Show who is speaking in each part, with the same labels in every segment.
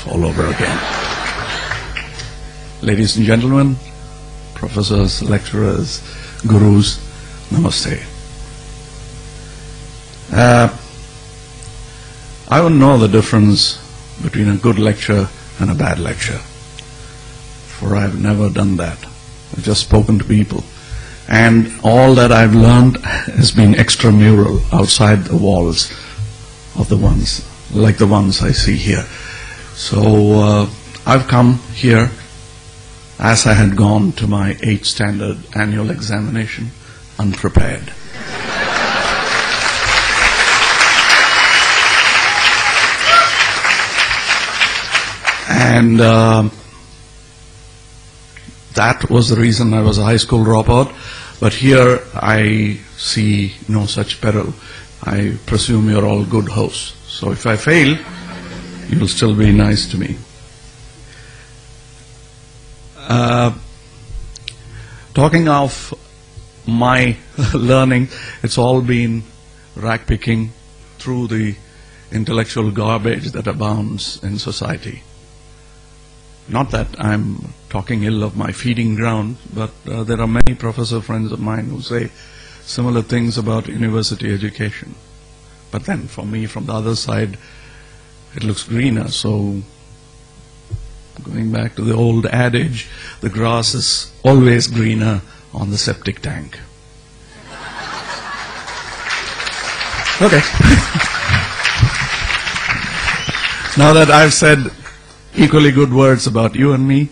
Speaker 1: all over again. Ladies and gentlemen, professors, lecturers, gurus, namaste. I wouldn't know the difference between a good lecture and a bad lecture, for I've never done that. I've just spoken to people, and all that I've learned has been extramural, outside the walls of the ones, like the ones I see here. So I've come here as I had gone to my 8th standard annual examination, unprepared. And that was the reason I was a high school dropout. But here I see no such peril. I presume you're all good hosts. So if I fail, you'll still be nice to me. Talking of my learning, it's all been rag-picking through the intellectual garbage that abounds in society. Not that I'm talking ill of my feeding ground, but there are many professor friends of mine who say similar things about university education. But then for me, from the other side, it looks greener. So going back to the old adage, the grass is always greener on the septic tank. Okay. Now that I've said equally good words about you and me,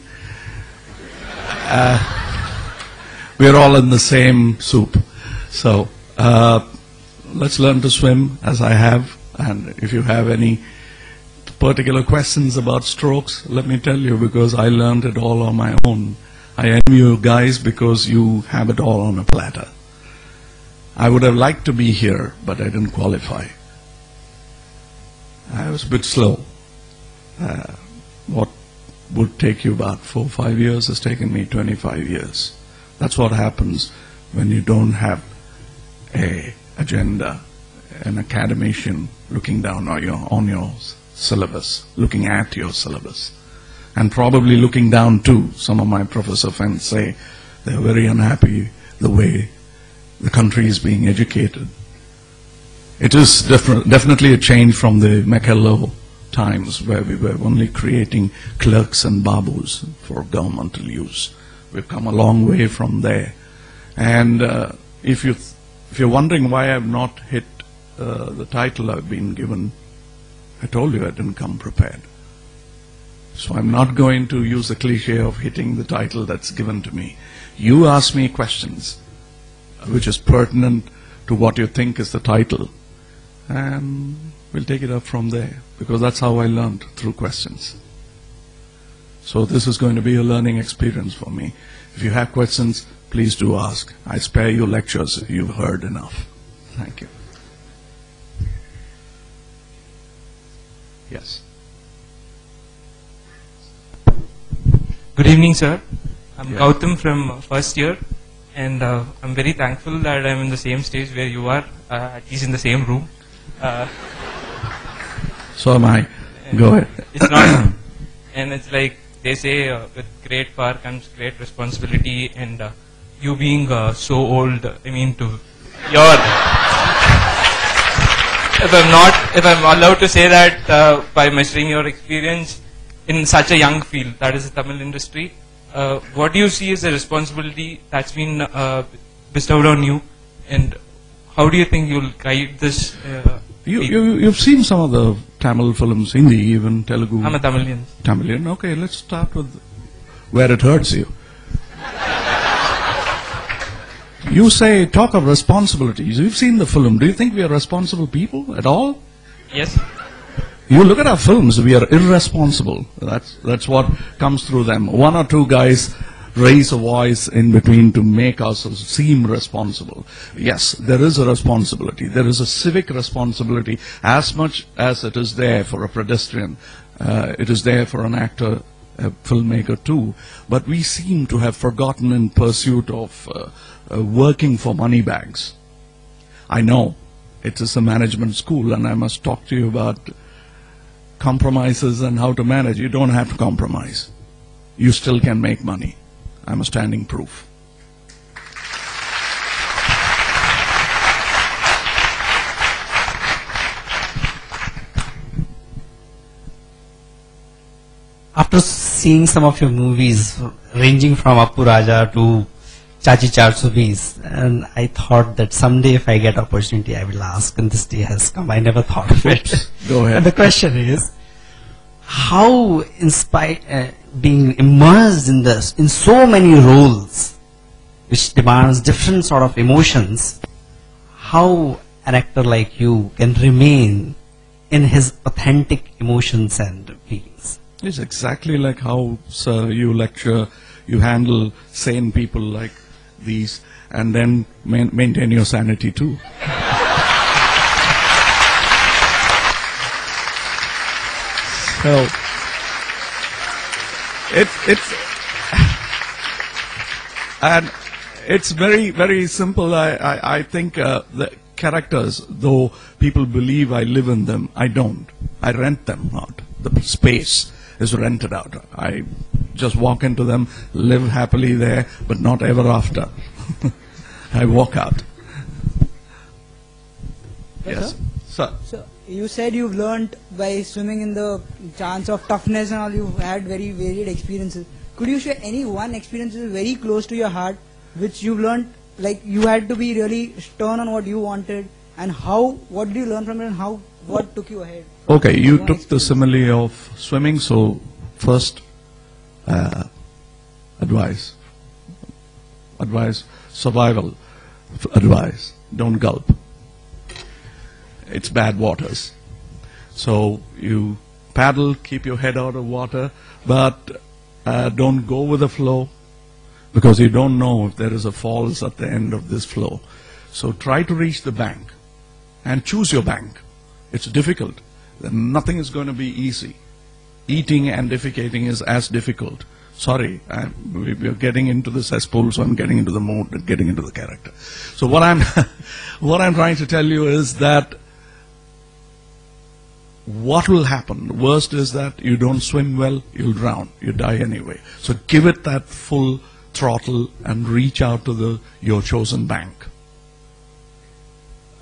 Speaker 1: we're all in the same soup. So let's learn to swim as I have, and if you have any particular questions about strokes, let me tell you, because I learned it all on my own. I envy you guys because you have it all on a platter. I would have liked to be here, but I didn't qualify. I was a bit slow. What would take you about 4 or 5 years has taken me 25 years. That's what happens when you don't have an agenda, an academician looking down on your syllabus, looking at your syllabus, and probably looking down too. Some of my professor friends say they're very unhappy the way the country is being educated. It is definitely a change from the Machiavelli times where we were only creating clerks and babus for governmental use. We've come a long way from there. And if you're wondering why I've not hit the title I've been given, I told you I didn't come prepared. So I'm not going to use the cliche of hitting the title that's given to me. You ask me questions which is pertinent to what you think is the title, and we'll take it up from there, because that's how I learned, through questions. So this is going to be a learning experience for me. If you have questions, please do ask. I spare you lectures. You've heard enough. Thank you. Yes.
Speaker 2: Good evening, sir. I'm Gautam from first year, and I'm very thankful that I'm in the same stage where you are, at least in the same room.
Speaker 1: So am I. Go ahead.
Speaker 2: It's not, and it's like they say, with great power comes great responsibility, and you being so old, I mean, to your, if I'm allowed to say that by measuring your experience in such a young field, that is the Tamil industry, what do you see as a responsibility that's been bestowed on you, and how do you think you'll guide this?
Speaker 1: You've seen some of the Tamil films, Hindi, even Telugu.
Speaker 2: I'm a Tamilian.
Speaker 1: Tamilian. Okay, let's start with where it hurts you. You say, talk of responsibilities. You've seen the film. Do you think we are responsible people at all?
Speaker 2: Yes.
Speaker 1: You look at our films, we are irresponsible. That's what comes through them. One or two guys raise a voice in between to make us seem responsible. Yes, there is a responsibility. There is a civic responsibility as much as it is there for a pedestrian. It is there for an actor, a filmmaker too. But we seem to have forgotten in pursuit of working for money bags. I know it is a management school, and I must talk to you about compromises and how to manage. You don't have to compromise. You still can make money. I'm a standing proof.
Speaker 3: After seeing some of your movies, ranging from Appu Raja to Chachi Char and I thought that someday if I get opportunity, I will ask, and this day has come. I never thought of it.
Speaker 1: Go ahead.
Speaker 3: And the question is, how, in spite being immersed in this, in so many roles, which demands different sort of emotions, how an actor like you can remain in his authentic emotions and feelings?
Speaker 1: It's exactly like how, sir, you lecture, you handle sane people like these, and then maintain your sanity too. So, and it's very, very simple. I think the characters, though people believe I live in them, I don't. I rent them out. The space is rented out. I just walk into them, live happily there, but not ever after. I walk out. Yes, sir.
Speaker 4: So you said you've learnt by swimming in the chance of toughness and all. You've had very varied experiences. Could you share any one experience that is very close to your heart, which you've learnt, like you had to be really stern on what you wanted, and how? What did you learn from it, and how? What took you ahead?
Speaker 1: Okay, you took the simile of swimming, so first advice, survival advice, don't gulp. It's bad waters. So you paddle, keep your head out of water, but don't go with the flow, because you don't know if there is a falls at the end of this flow. So try to reach the bank and choose your bank. It's difficult. Nothing is going to be easy. Eating and defecating is as difficult. Sorry, we're getting into the cesspool, so I'm getting into the mood and getting into the character. So what I'm trying to tell you is that what will happen? The worst is that you don't swim well, you'll drown, you die anyway. So give it that full throttle and reach out to your chosen bank.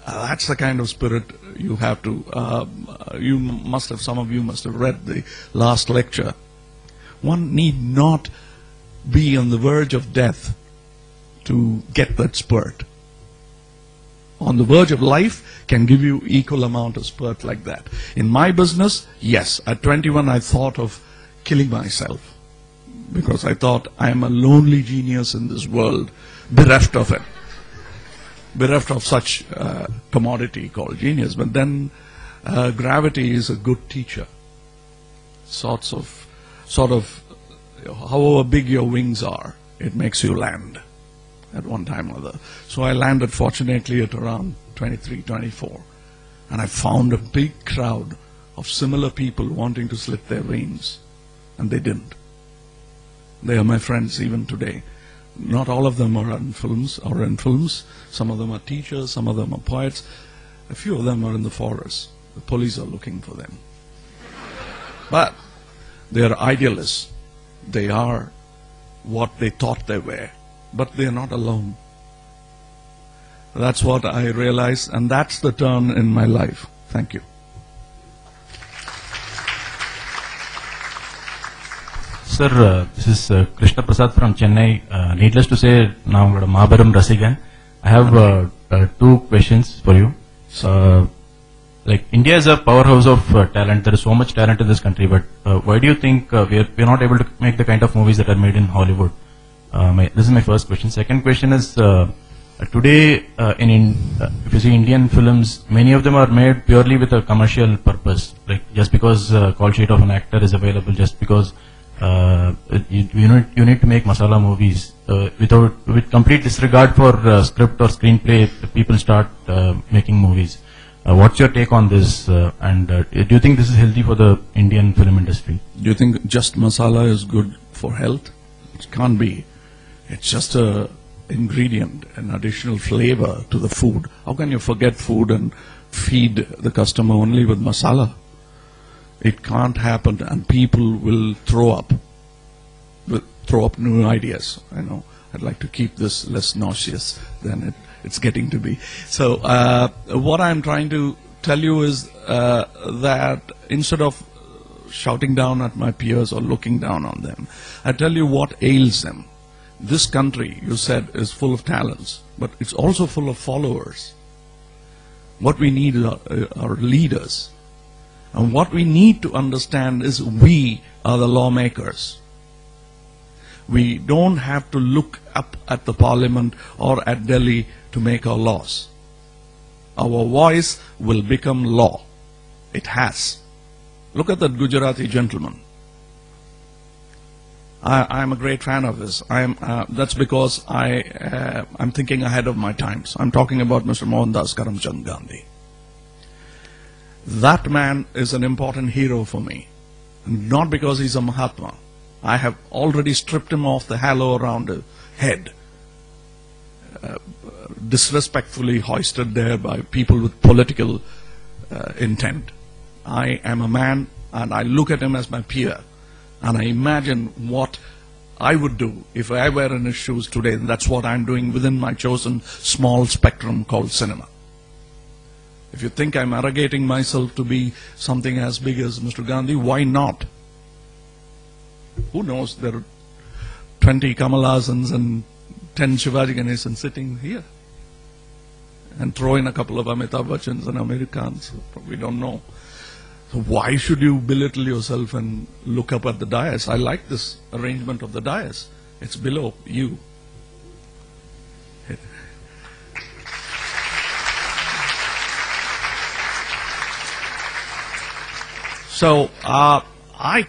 Speaker 1: That's the kind of spirit you have to. Some of you must have read the last lecture. One need not be on the verge of death to get that spurt. On the verge of life can give you equal amount of spurt like that. In my business, yes, at 21 I thought of killing myself, because I thought I am a lonely genius in this world, bereft of it. Bereft of such commodity called genius. But then gravity is a good teacher. Sort of, however big your wings are, it makes you land at one time or other. So I landed fortunately at around 23, 24. And I found a big crowd of similar people wanting to slit their veins. And they didn't. They are my friends even today. Not all of them are in films. Some of them are teachers, some of them are poets. A few of them are in the forest. The police are looking for them. But they are idealists. They are what they thought they were. But they are not alone. That's what I realized, and that's the turn in my life. Thank you.
Speaker 5: Sir, this is Krishna Prasad from Chennai. Needless to say, now I'm Mahabaram Rasigan. I have two questions for you. Like India is a powerhouse of talent. There is so much talent in this country, but why do you think we're not able to make the kind of movies that are made in Hollywood? This is my first question. Second question is, today if you see Indian films, many of them are made purely with a commercial purpose. Like just because call sheet of an actor is available, just because you need to make masala movies with complete disregard for script or screenplay. People start making movies. What's your take on this? And do you think this is healthy for the Indian film industry?
Speaker 1: Do you think just masala is good for health? It can't be. It's just a ingredient, an additional flavor to the food. How can you forget food and feed the customer only with masala? it can't happen, and people will throw up new ideas. I know I'd like to keep this less nauseous than it's getting to be. So what I'm trying to tell you is that instead of shouting down at my peers or looking down on them, I tell you what ails them. This country, you said, is full of talents, but it's also full of followers. What we need are leaders. And what we need to understand is we are the lawmakers. We don't have to look up at the parliament or at Delhi to make our laws. Our voice will become law. It has. Look at that Gujarati gentleman. I'm a great fan of his. That's because I'm thinking ahead of my times. I'm talking about Mr. Mohandas Karamchand Gandhi. That man is an important hero for me. Not because he's a Mahatma. I have already stripped him off the halo around his head, disrespectfully hoisted there by people with political intent. I am a man, and I look at him as my peer, and I imagine what I would do if I were in his shoes today, and that's what I'm doing within my chosen small spectrum called cinema. If you think I'm arrogating myself to be something as big as Mr. Gandhi, why not? Who knows, there are 20 Kamalhaasans and 10 Shivaji Ganeshans sitting here. And throw in a couple of Amitabh Bachchans and Americans, we don't know. So why should you belittle yourself and look up at the dais? I like this arrangement of the dais. It's below you. So I